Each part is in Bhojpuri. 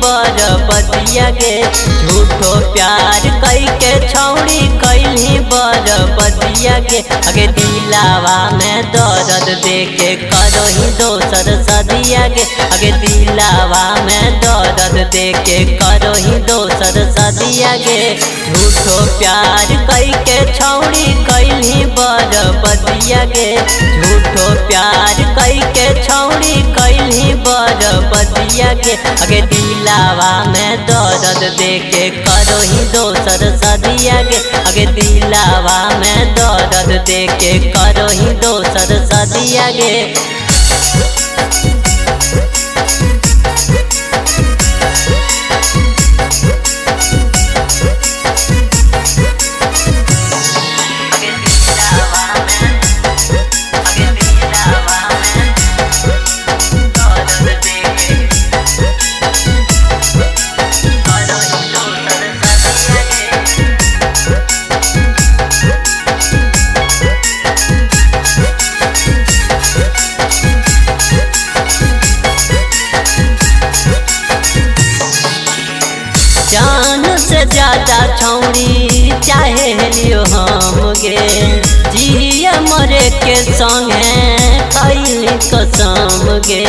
बरबदिया गे। झूठो प्यार कई के छौड़ी कैली बरबदिया गे। अगे दिलावा में दर्द दे के करही दोसर सदिया गे। अगे दिलावा में दर्द दे के करही दोसर सदिया गे। झूठो प्यार कई के छौड़ी कैली बरबदिया गे। झूठो प्यार कई के छौड़ी कैली बरबदिया गे। अगे दिलावा में दर्द दे के करही दोसर सदिया गे। अगे दिलावा में दर्द दे के करही दोसर सदिया गे। जान से ज्यादा छौड़ी चाहे लियो हम गे। जिए मरे के संगे कैली कसम गे।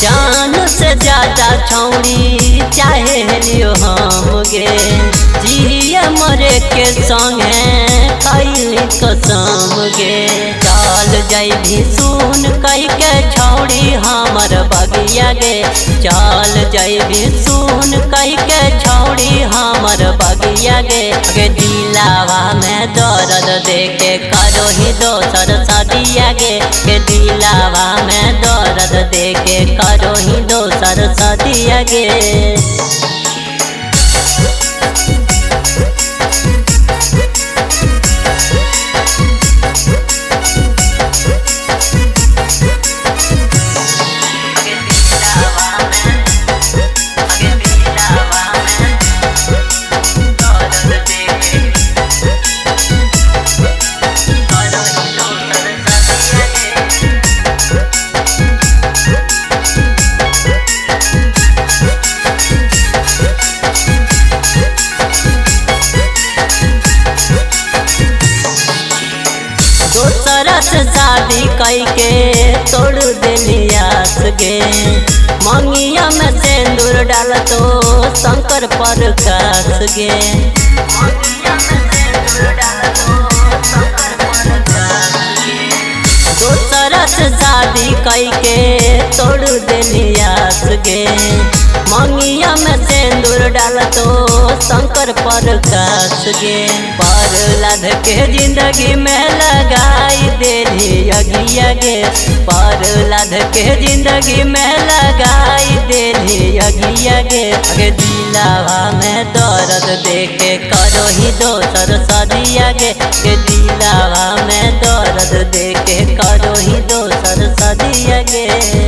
जान से ज्यादा छौड़ी चाहे लियो हम गे। जिए मरे के संगे कैली कसम गे। चल जैभी सुन कही के छौड़ी हमर बगिया गे। चल जैभी सुन कही के छौड़ी हमर बगिया गे। अगे दिलावा में दर्द दे के करही दोसर सदिया गे। के दिलावा में दर्द दे के करही दोसर सदिया गे। दोसरा से शादी कई के तोड़ देली आस गे। मंगिया में सिंदूर डाल तो शंकर प्रकाश गे। दोसरा से शादी कई के तोड़ देली आस गे। मंगिया में सिंदूर डाल तो शंकर प्रकाश गे। प्रहलाद के जिंदगी में लगाई देली अगिया गे। प्रहलाद के जिंदगी में लगाई देली अगिया गे। अगे दिलावा में दर्द दे के करही दोसर सदिया गे। के दिलावा में दर्द दे के करही दोसर सदिया गे।